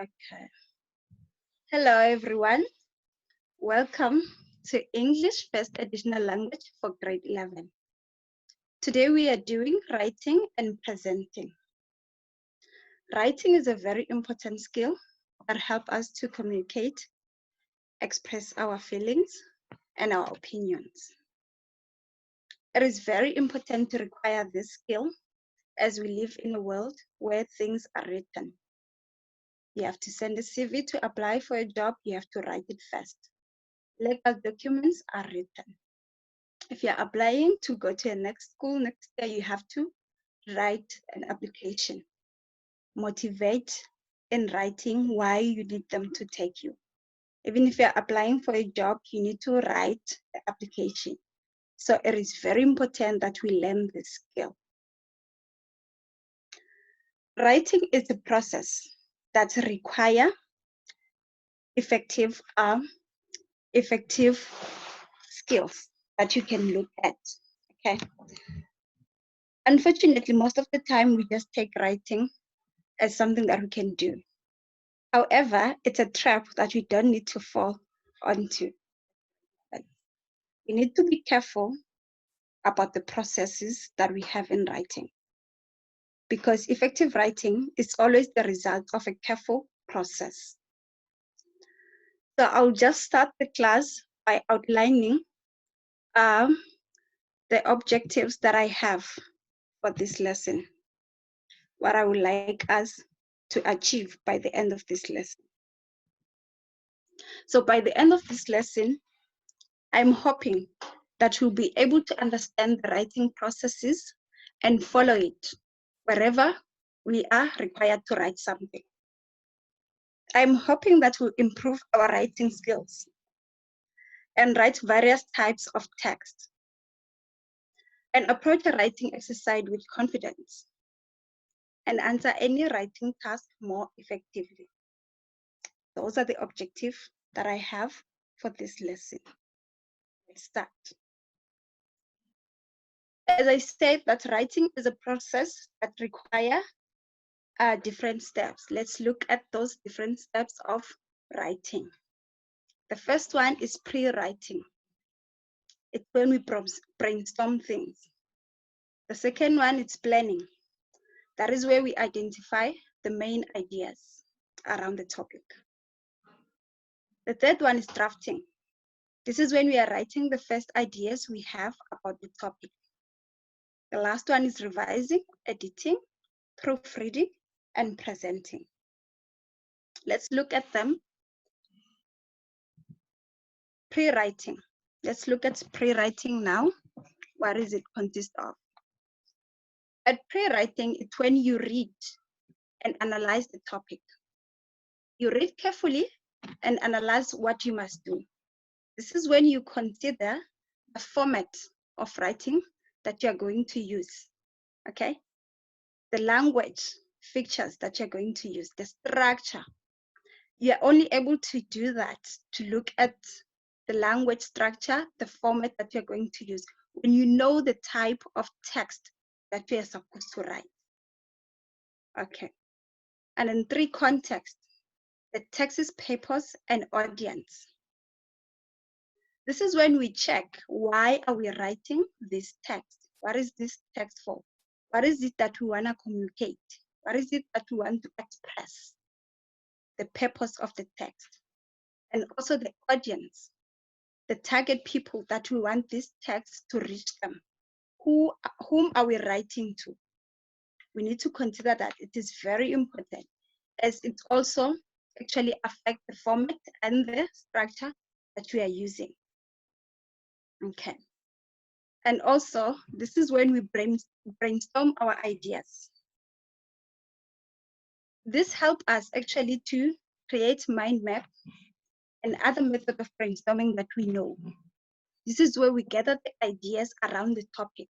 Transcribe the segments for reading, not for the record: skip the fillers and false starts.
Okay. Hello, everyone. Welcome to English First Additional Language for grade 11. Today we are doing writing and presenting. Writing is a very important skill that helps us to communicate, express our feelings, and our opinions. It is very important to acquire this skill as we live in a world where things are written. You have to send a CV to apply for a job, you have to write it first. Legal documents are written. If you're applying to go to a next school next year, you have to write an application. Motivate in writing why you need them to take you. Even if you're applying for a job, you need to write the application. So it is very important that we learn this skill. Writing is a process that requires effective skills that you can look at. Okay. Unfortunately, most of the time we just take writing as something that we can do. However, it's a trap that we don't need to fall onto. We need to be careful about the processes that we have in writing, because effective writing is always the result of a careful process. So I'll just start the class by outlining the objectives that I have for this lesson, what I would like us to achieve by the end of this lesson. So by the end of this lesson, I'm hoping that you'll be able to understand the writing processes and follow it wherever we are required to write something. I'm hoping that we'll improve our writing skills and write various types of text and approach a writing exercise with confidence and answer any writing task more effectively. Those are the objectives that I have for this lesson. Let's start. As I said, that writing is a process that requires different steps. Let's look at those different steps of writing. The first one is pre-writing. It's when we brainstorm things. The second one is planning. That is where we identify the main ideas around the topic. The third one is drafting. This is when we are writing the first ideas we have about the topic. The last one is revising, editing, proofreading, and presenting. Let's look at them. Pre-writing. Let's look at pre-writing now. What does it consist of? At pre-writing, it's when you read and analyze the topic. You read carefully and analyze what you must do. This is when you consider the format of writing that you're going to use, okay? The language features that you're going to use, the structure. You're only able to do that, to look at the language structure, the format that you're going to use, when you know the type of text that you're supposed to write. Okay. And in three contexts, the text's purpose and audience. This is when we check, why are we writing this text? What is this text for? What is it that we want to communicate? What is it that we want to express? The purpose of the text. And also the audience, the target people that we want this text to reach them. Whom are we writing to? We need to consider that it is very important, as it also actually affects the format and the structure that we are using. Okay. And also, this is when we brainstorm our ideas. This helps us actually to create mind map and other methods of brainstorming that we know. This is where we gather the ideas around the topic.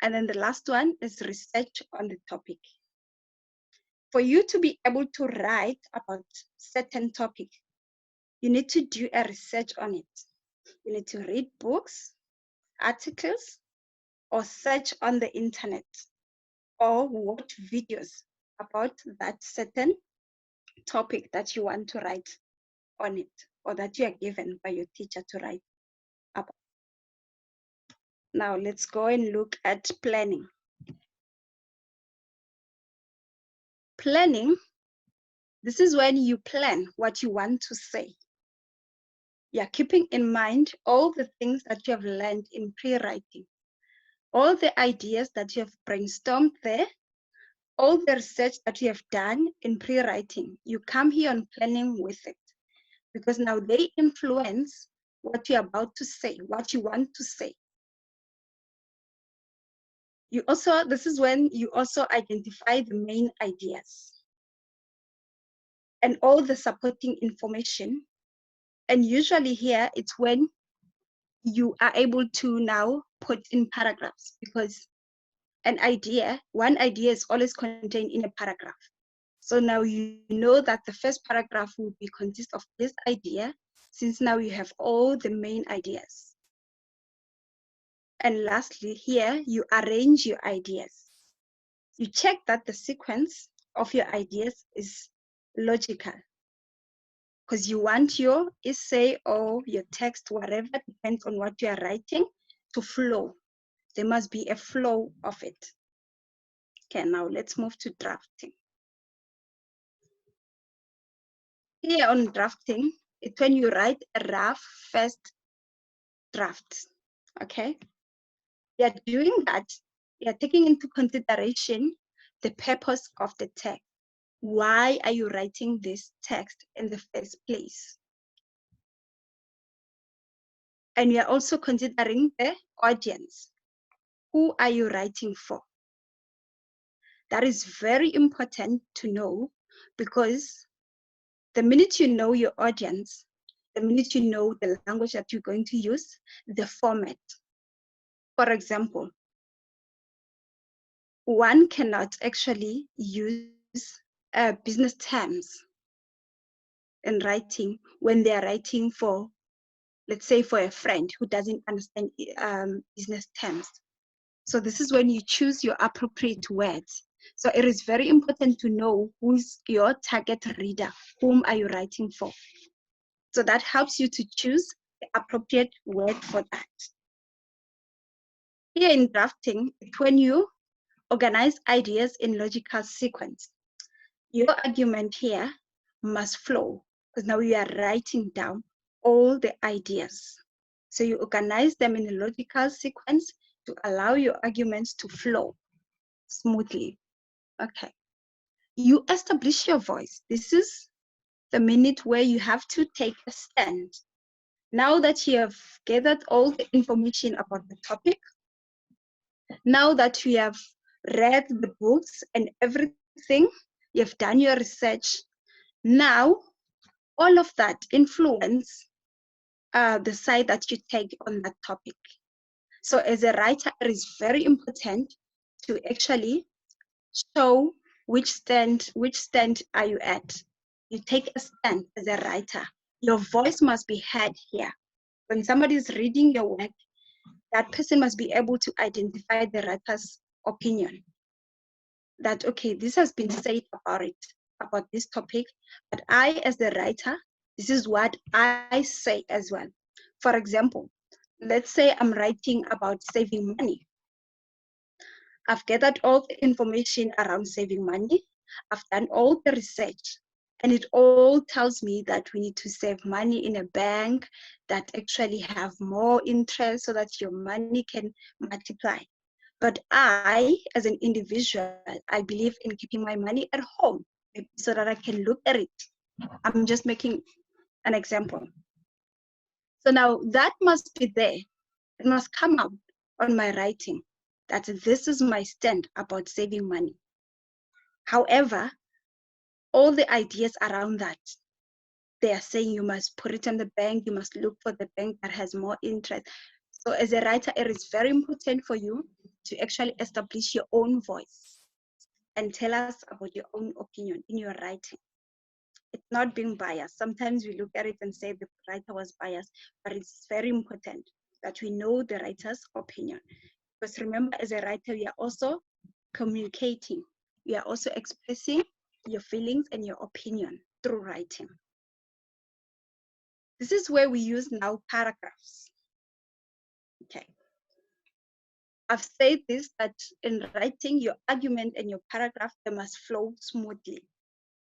And then the last one is research on the topic. For you to be able to write about certain topic, you need to do a research on it. You need to read books, articles, or search on the internet, or watch videos about that certain topic that you want to write on it, or that you are given by your teacher to write about. Now let's go and look at planning. Planning, this is when you plan what you want to say. You're keeping in mind all the things that you have learned in pre-writing, all the ideas that you have brainstormed there, all the research that you have done in pre-writing. You come here on planning with it, because now they influence what you're about to say, what you want to say. This is when you also identify the main ideas and all the supporting information. And usually here, it's when you are able to now put in paragraphs, because one idea is always contained in a paragraph. So now you know that the first paragraph will consist of this idea, since now you have all the main ideas. And lastly, here you arrange your ideas. You check that the sequence of your ideas is logical, because you want your essay or your text, whatever, depends on what you are writing, to flow. There must be a flow of it. Okay, now let's move to drafting. Here on drafting, it's when you write a rough first draft, okay? You're doing that, you're taking into consideration the purpose of the text. Why are you writing this text in the first place? And you're also considering the audience. Who are you writing for? That is very important to know, because the minute you know your audience, the minute you know the language that you're going to use, the format. For example, one cannot actually use business terms in writing when they're writing for, let's say, for a friend who doesn't understand business terms. So this is when you choose your appropriate words. So it is very important to know who's your target reader, whom are you writing for. So that helps you to choose the appropriate word for that. Here in drafting, it's when you organize ideas in logical sequence. Your argument here must flow, because now you are writing down all the ideas. So you organize them in a logical sequence to allow your arguments to flow smoothly. Okay. You establish your voice. This is the minute where you have to take a stand. Now that you have gathered all the information about the topic, now that you have read the books and everything, you have done your research, now all of that influence the side that you take on that topic. So as a writer, it is very important to actually show which stand are you at. You take a stand as a writer. Your voice must be heard here. When somebody is reading your work, that person must be able to identify the writer's opinion. That, okay, this has been said about this topic, but I, as the writer, this is what I say as well. For example, let's say I'm writing about saving money. I've gathered all the information around saving money. I've done all the research, and it all tells me that we need to save money in a bank that actually have more interest so that your money can multiply. But I, as an individual, I believe in keeping my money at home so that I can look at it. I'm just making an example. So now that must be there. It must come out on my writing that this is my stand about saving money. However, all the ideas around that, they are saying you must put it in the bank, you must look for the bank that has more interest. So as a writer, it is very important for you to actually establish your own voice and tell us about your own opinion in your writing. It's not being biased. Sometimes we look at it and say the writer was biased, but it's very important that we know the writer's opinion. Because remember, as a writer, we are also communicating you are also expressing your feelings and your opinion through writing. This is where we use now paragraphs. Okay. I've said this, that in writing, your argument and your paragraph, they must flow smoothly.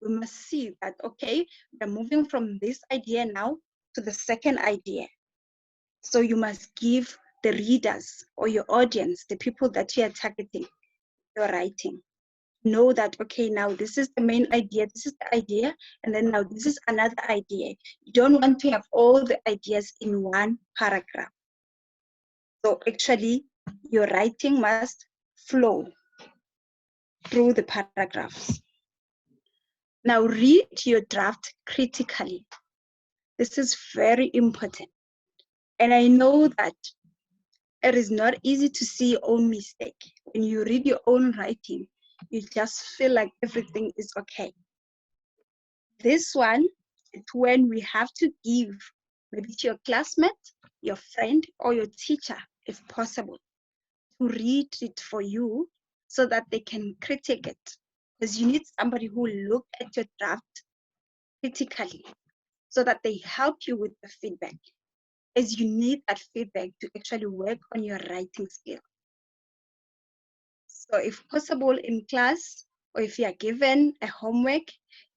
We must see that, okay, we're moving from this idea now to the second idea. So you must give the readers or your audience, the people that you are targeting, your writing, know that, okay, now this is the main idea, this is the idea, and then now this is another idea. You don't want to have all the ideas in one paragraph. So actually, your writing must flow through the paragraphs. Now read your draft critically. This is very important. And I know that it is not easy to see your own mistake. When you read your own writing, you just feel like everything is okay. This one is when we have to give maybe to your classmate, your friend, or your teacher, if possible, to read it for you so that they can critique it. Because you need somebody who will look at your draft critically so that they help you with the feedback, as you need that feedback to actually work on your writing skill. So if possible in class, or if you are given a homework,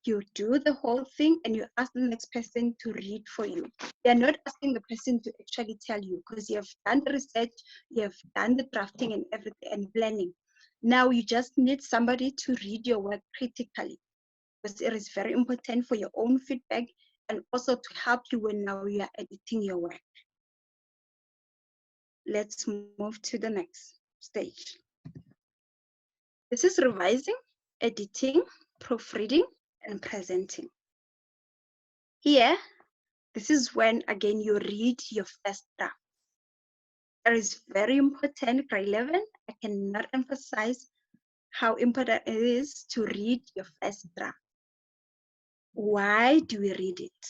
you do the whole thing and you ask the next person to read for you. You are not asking the person to actually tell you, because you have done the research, you have done the drafting and everything and planning. Now you just need somebody to read your work critically, because it is very important for your own feedback and also to help you when now you are editing your work. Let's move to the next stage. This is revising, editing, proofreading, and presenting. Here, this is when, again, you read your first draft. It is very important, grade 11. I cannot emphasize how important it is to read your first draft. Why do we read it?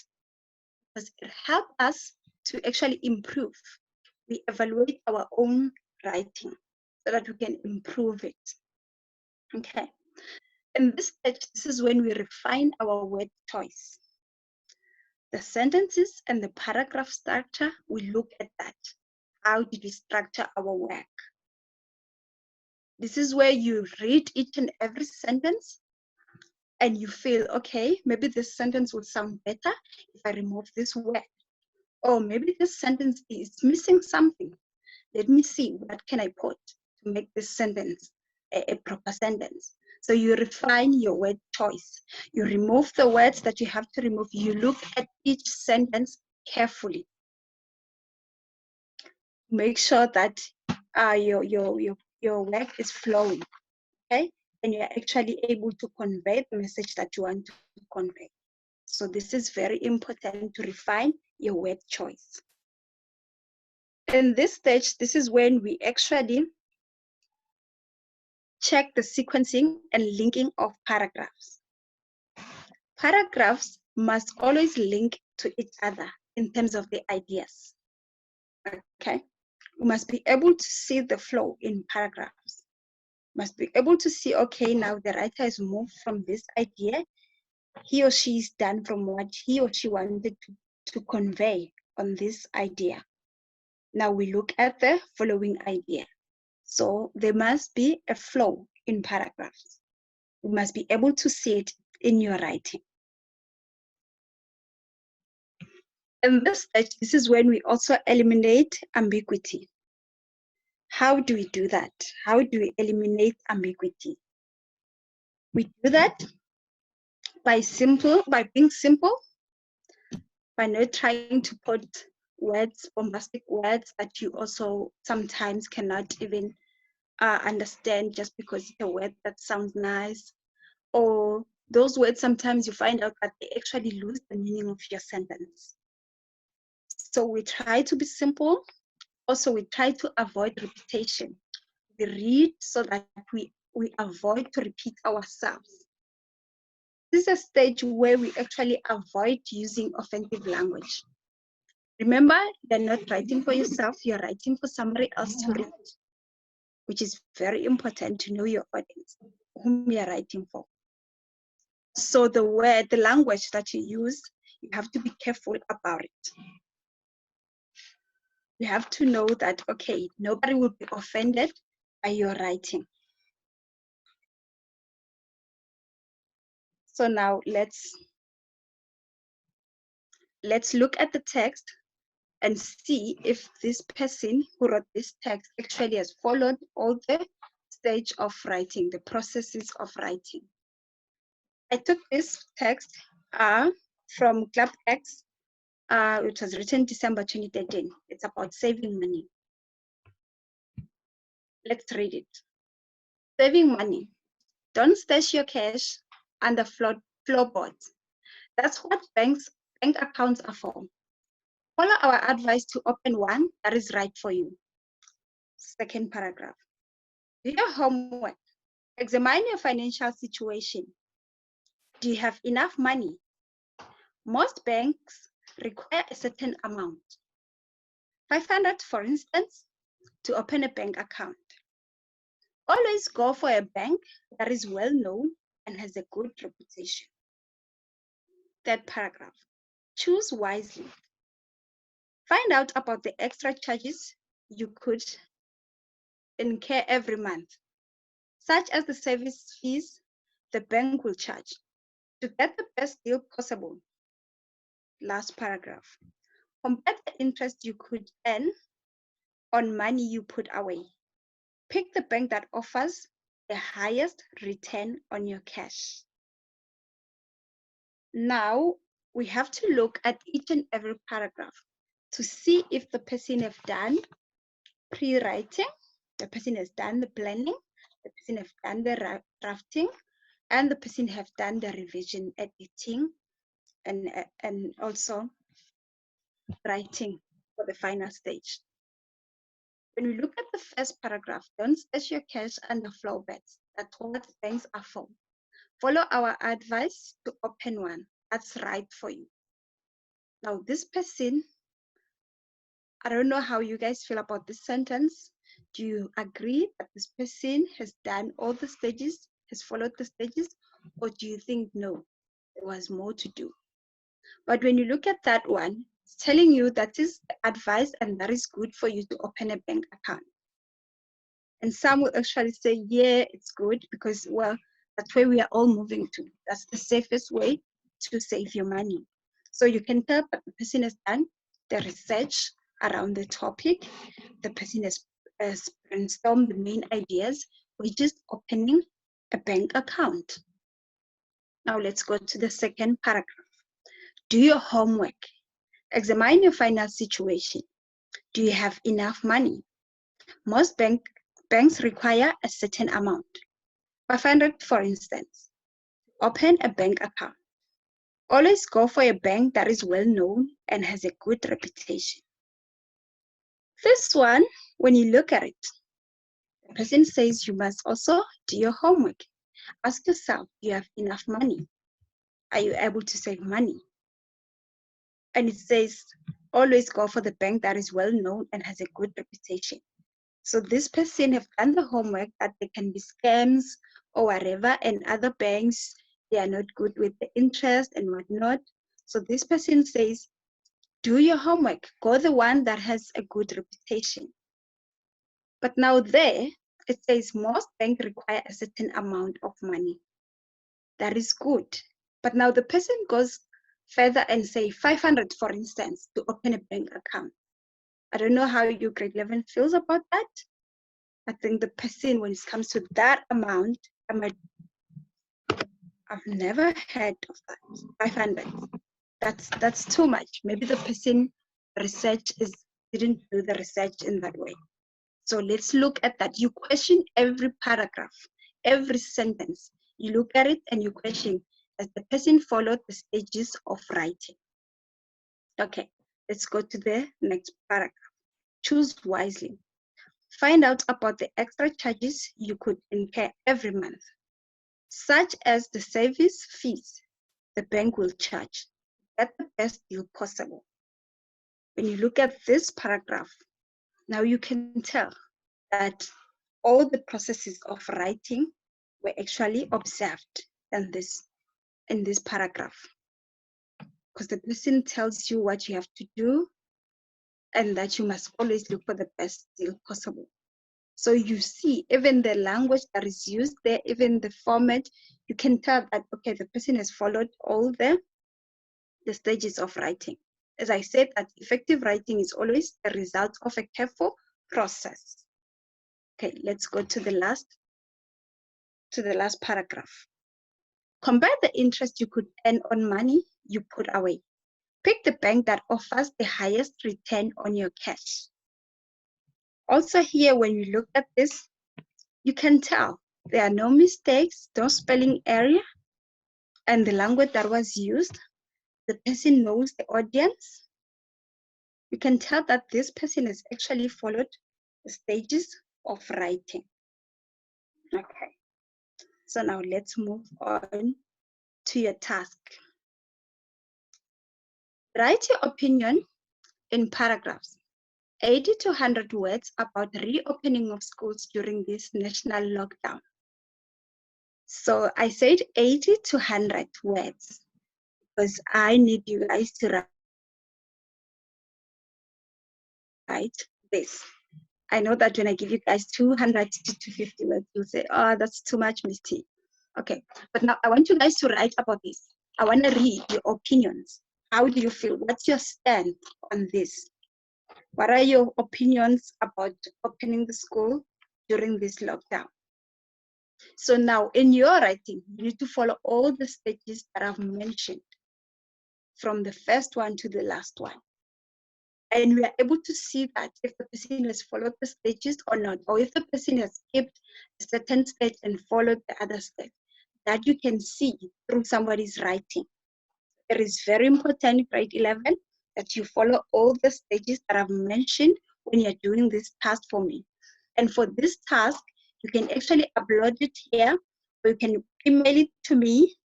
Because it helps us to actually improve. We evaluate our own writing so that we can improve it. Okay. In this stage, this is when we refine our word choice. The sentences and the paragraph structure, we look at that. How did we structure our work? This is where you read each and every sentence and you feel, okay, maybe this sentence would sound better if I remove this word. Or maybe this sentence is missing something. Let me see, what can I put to make this sentence a proper sentence? So you refine your word choice. You remove the words that you have to remove. You look at each sentence carefully. Make sure that your work is flowing, okay? And you're actually able to convey the message that you want to convey. So this is very important to refine your word choice. In this stage, this is when we actually check the sequencing and linking of paragraphs. Paragraphs must always link to each other in terms of the ideas. Okay, we must be able to see the flow in paragraphs. Must be able to see, okay, now the writer has moved from this idea. He or she is done from what he or she wanted to convey on this idea. Now we look at the following idea. So there must be a flow in paragraphs. You must be able to see it in your writing. In this stage, this is when we also eliminate ambiguity. How do we do that? How do we eliminate ambiguity? We do that by being simple, by not trying to put words, bombastic words that you also sometimes cannot even understand just because it's a word that sounds nice. Or those words, sometimes you find out that they actually lose the meaning of your sentence. So we try to be simple. Also, we try to avoid repetition. We read so that we avoid to repeat ourselves. This is a stage where we actually avoid using offensive language. Remember, you're not writing for yourself, you're writing for somebody else to read, which is very important to know your audience. whom you're writing for. So the language that you use, you have to be careful about it. You have to know that, okay, nobody will be offended by your writing. So now let's look at the text and see if this person who wrote this text actually has followed all the stage of writing, the processes of writing. I took this text from Club X, which was written December 2013. It's about saving money. Let's read it. Saving money. Don't stash your cash under floorboards. That's what bank accounts are for. Follow our advice to open one that is right for you. Second paragraph. Do your homework. Examine your financial situation. Do you have enough money? Most banks require a certain amount. 500, for instance, to open a bank account. Always go for a bank that is well known and has a good reputation. Third paragraph. Choose wisely. Find out about the extra charges you could incur every month, such as the service fees the bank will charge. To get the best deal possible, last paragraph, compare the interest you could earn on money you put away. Pick the bank that offers the highest return on your cash. Now, we have to look at each and every paragraph to see if the person have done pre-writing, the person has done the planning, the person have done the drafting, and the person have done the revision, editing, and also writing for the final stage. When we look at the first paragraph, don't stash your cash under floorboards. That's what banks are for. Follow our advice to open one. That's right for you. Now, this person, I don't know how you guys feel about this sentence. Do you agree that this person has done all the stages, has followed the stages, or do you think no, there was more to do? But when you look at that one, it's telling you that is the advice and that is good for you to open a bank account. And some will actually say, yeah, it's good because, well, that's where we are all moving to. That's the safest way to save your money. So you can tell that the person has done the research around the topic. The person has brainstormed the main ideas. We're just opening a bank account. Now let's go to the second paragraph. Do your homework. Examine your finance situation. Do you have enough money? Most banks require a certain amount. 500, for instance. Open a bank account. Always go for a bank that is well known and has a good reputation. This one, when you look at it, the person says you must also do your homework. Ask yourself, do you have enough money? Are you able to save money? And it says, always go for the bank that is well known and has a good reputation. So this person have done the homework that there can be scams or whatever, and other banks, they are not good with the interest and whatnot. So this person says, do your homework, go the one that has a good reputation. But now there, it says most banks require a certain amount of money. That is good. But now the person goes further and say 500, for instance, to open a bank account. I don't know how your grade 11 feels about that. I think the person, when it comes to that amount, I've never heard of that. 500. That's too much. Maybe the person didn't do the research in that way. So let's look at that. You question every paragraph, every sentence. You look at it and you question, has the person followed the stages of writing? Okay, let's go to the next paragraph. Choose wisely. Find out about the extra charges you could incur every month, such as the service fees the bank will charge at the best deal possible. When you look at this paragraph, now you can tell that all the processes of writing were actually observed in this paragraph. Because the person tells you what you have to do and that you must always look for the best deal possible. So you see, even the language that is used there, even the format, you can tell that, okay, the person has followed all the stages of writing. As I said, that effective writing is always a result of a careful process. Okay, let's go to the last paragraph. Compare the interest you could earn on money you put away. Pick the bank that offers the highest return on your cash. Also here, when you look at this, you can tell there are no mistakes, no spelling error, and the language that was used, the person knows the audience. You can tell that this person has actually followed the stages of writing. Okay, so now let's move on to your task. Write your opinion in paragraphs, 80 to 100 words about reopening of schools during this national lockdown. So I said 80 to 100 words because I need you guys to write this. I know that when I give you guys 200 to 250 words, you'll say, oh, that's too much, Miss T. Okay, but now I want you guys to write about this. I want to read your opinions. How do you feel? What's your stand on this? What are your opinions about opening the school during this lockdown? So now in your writing, you need to follow all the stages that I've mentioned from the first one to the last one. And we are able to see that if the person has followed the stages or not, or if the person has skipped a certain stage and followed the other stage, that you can see through somebody's writing. It is very important, grade 11, that you follow all the stages that I've mentioned when you're doing this task for me. And for this task, you can actually upload it here, or you can email it to me,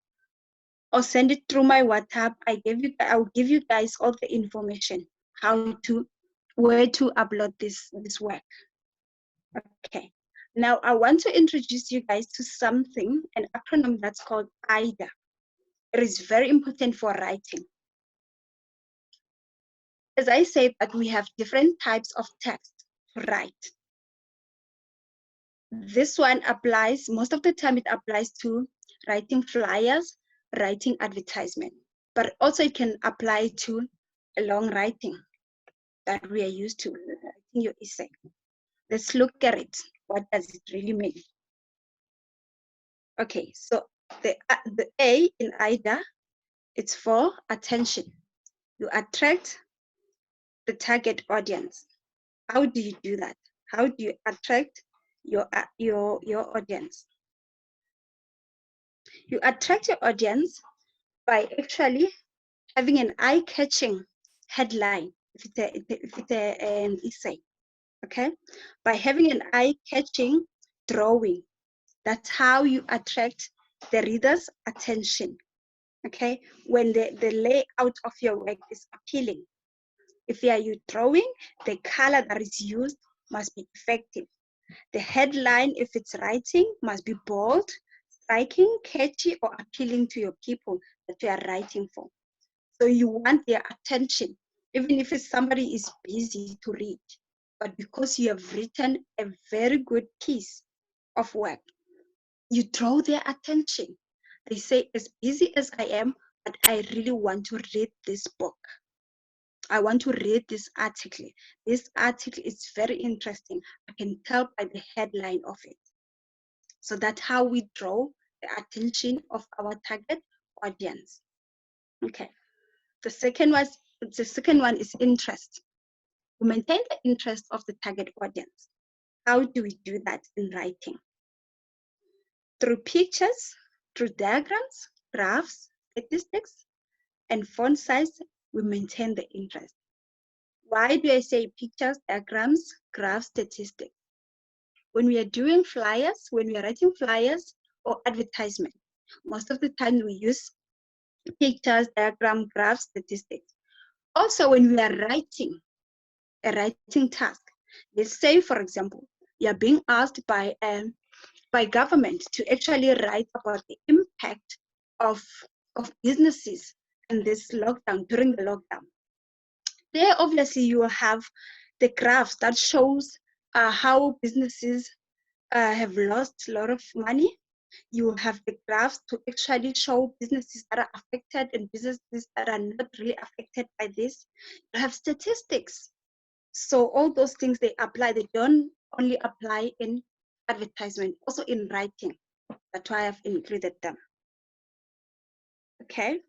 or send it through my WhatsApp. I'll give you guys all the information, where to upload this work. Okay. Now I want to introduce you guys to something, an acronym that's called IDA. It is very important for writing. As I said, that we have different types of text to write. This one applies, most of the time it applies to writing flyers, writing advertisement, but also it can apply to a long writing that we are used to, writing your essay. Let's look at it. What does it really mean? Okay, so the A in IDA, it's for attention. You attract the target audience. How do you do that? How do you attract your audience? You attract your audience by actually having an eye-catching headline, if it's an essay, okay? By having an eye-catching drawing, that's how you attract the reader's attention, okay? When the layout of your work is appealing. If you drawing, the color that is used must be effective. The headline, if it's writing, must be bold, striking, catchy, or appealing to your people that you are writing for. So you want their attention, even if somebody is busy to read. But because you have written a very good piece of work, you draw their attention. They say, as busy as I am, but I really want to read this book. I want to read this article. This article is very interesting. I can tell by the headline of it. So that's how we draw the attention of our target audience. Okay. The second one is interest. We maintain the interest of the target audience. How do we do that in writing? Through pictures, through diagrams, graphs, statistics, and font size, we maintain the interest. Why do I say pictures, diagrams, graphs, statistics? When we are doing flyers, when we are writing flyers or advertisement, most of the time we use pictures, diagram, graphs, statistics. Also, when we are writing a writing task, let's say, for example, you are being asked by by government to actually write about the impact of businesses in this lockdown, during the lockdown. There, obviously, you will have the graphs that shows how businesses have lost a lot of money. You will have the graphs to actually show businesses that are affected and businesses that are not really affected by this. You have statistics. So all those things, they apply. They don't only apply in advertisement, also in writing. That's why I've included them. Okay.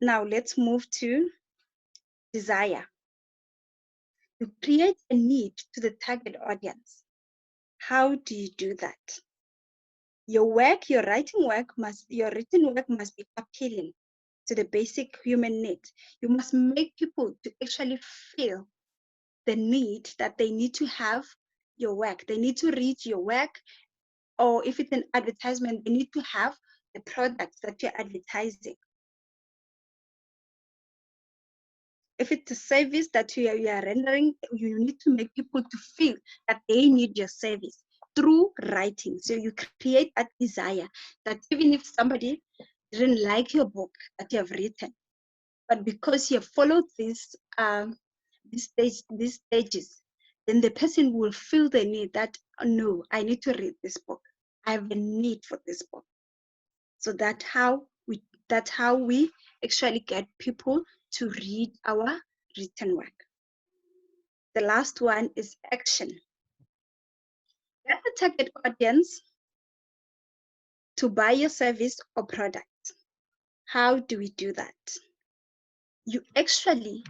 Now let's move to desire. You create a need to the target audience. How do you do that? Your work, your written work must be appealing to the basic human needs. You must make people to actually feel the need that they need to have your work. They need to read your work, or if it's an advertisement, they need to have the products that you're advertising. If it's a service that you are rendering, you need to make people to feel that they need your service through writing. So you create that desire that even if somebody didn't like your book that you have written, but because you have followed these stages, then the person will feel the need that, oh, no, I need to read this book. I have a need for this book. So that's how we actually get people to read our written work. The last one is action. Get the target audience to buy your service or product. How do we do that? You actually,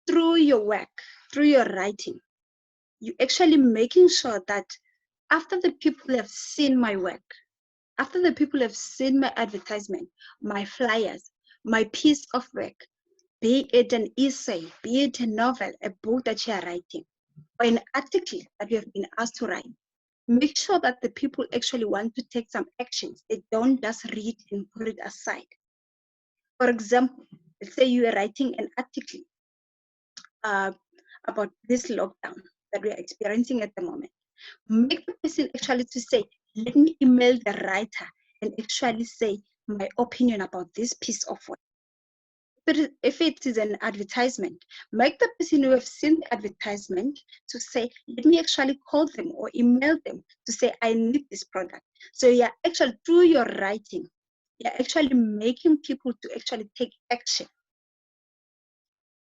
through your work, through your writing, you actually making sure that after the people have seen my work, after the people have seen my advertisement, my flyers, my piece of work, be it an essay, be it a novel, a book that you are writing, or an article that you have been asked to write, make sure that the people actually want to take some actions. They don't just read and put it aside. For example, let's say you are writing an article about this lockdown that we are experiencing at the moment. Make the person actually to say, let me email the writer and actually say my opinion about this piece of work. But if it is an advertisement, make the person who have seen the advertisement to say, let me actually call them or email them to say, I need this product. So you're actually, through your writing, you're actually making people to actually take action.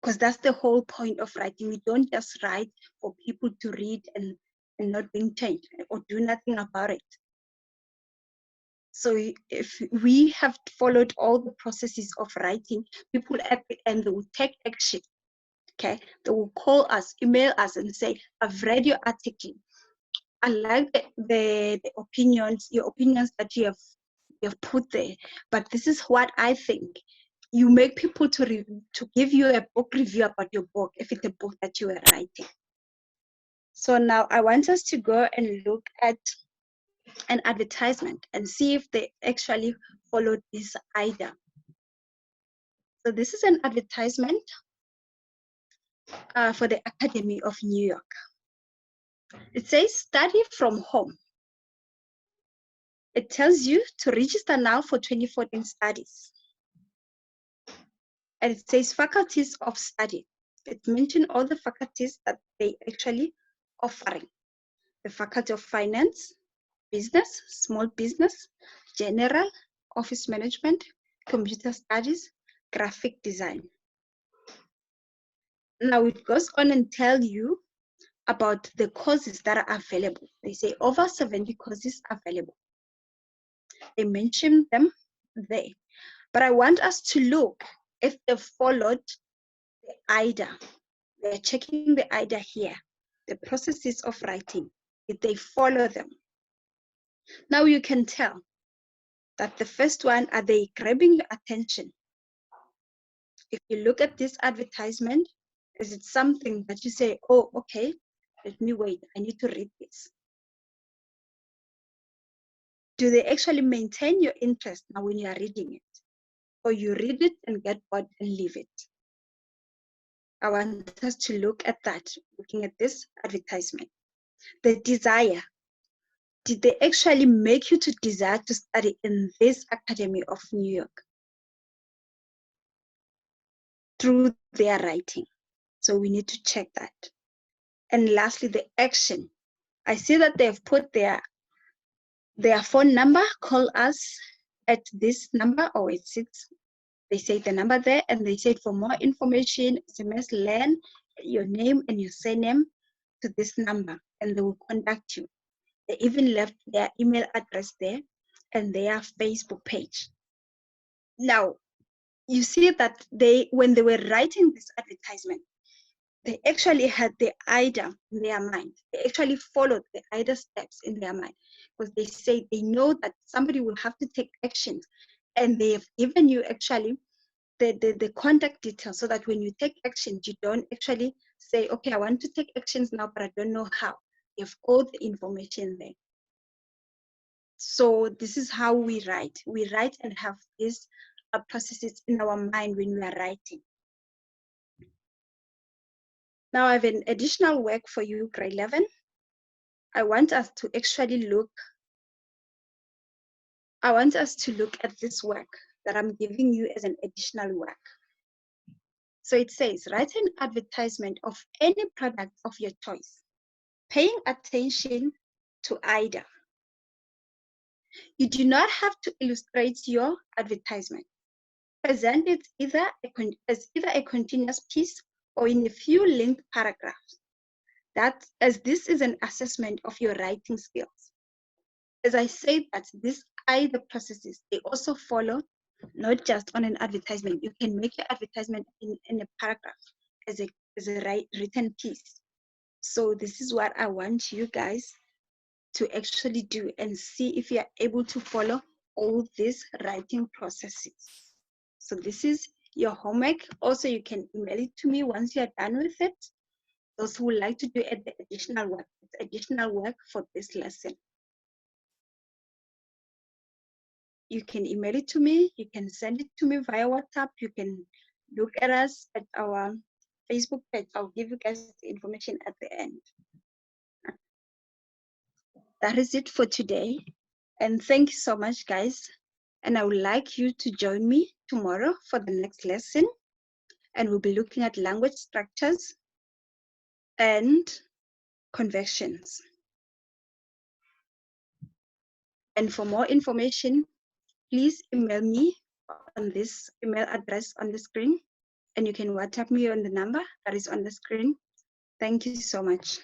Because that's the whole point of writing. We don't just write for people to read and not being changed or do nothing about it. So if we have followed all the processes of writing, people at the end, they will take action. Okay, they will call us, email us and say, I've read your article. I like the opinions, your opinions that you have put there, but this is what I think. You make people to give you a book review about your book, if it's a book that you are writing. So now I want us to go and look at an advertisement and see if they actually followed this idea. So this is an advertisement for the Academy of New York. It says study from home. It tells you to register now for 2014 studies. And it says faculties of study. It mentions all the faculties that they actually offering. The Faculty of Finance, Business, Small Business, General, Office Management, Computer Studies, Graphic Design. Now it goes on and tell you about the courses that are available. They say over 70 courses available. They mention them there. But I want us to look if they followed the IDA. They're checking the IDA here, the processes of writing, if they follow them. Now you can tell that the first one, are they grabbing your attention? If you look at this advertisement, is it something that you say, oh, okay, let me wait, I need to read this? Do they actually maintain your interest now when you are reading it? Or you read it and get bored and leave it? I want us to look at that, looking at this advertisement. The desire, did they actually make you to desire to study in this Academy of New York through their writing? So we need to check that. And lastly, the action. I see that they've put their phone number, call us at this number, or it's they say the number there, and they said for more information, SMS LAN, your name and your surname to this number, and they will contact you. They even left their email address there and their Facebook page. Now, you see that when they were writing this advertisement, they actually had the idea in their mind. They actually followed the idea steps in their mind, because they say they know that somebody will have to take actions, and they have given you actually the contact details, so that when you take actions, you don't actually say, okay, I want to take actions now, but I don't know how. You have all the information there. So this is how we write. We write and have these processes in our mind when we are writing. Now I have an additional work for you, grade 11. I want us to look at this work that I'm giving you as an additional work. So it says, write an advertisement of any product of your choice, paying attention to either. You do not have to illustrate your advertisement. Present it as either a continuous piece or in a few linked paragraphs. That, as this is an assessment of your writing skills. As I said, that these either processes, they also follow not just on an advertisement. You can make your advertisement in a paragraph as a written piece. So this is what I want you guys to actually do, and see if you are able to follow all these writing processes. So this is your homework. Also, you can email it to me once you're done with it. Those who would like to do the additional work, it's additional work for this lesson. You can email it to me. You can send it to me via WhatsApp. You can look at us at our Facebook page. I'll give you guys the information at the end. That is it for today. And thank you so much, guys. And I would like you to join me tomorrow for the next lesson. And we'll be looking at language structures and conventions. And for more information, please email me on this email address on the screen. And you can WhatsApp me on the number that is on the screen. Thank you so much.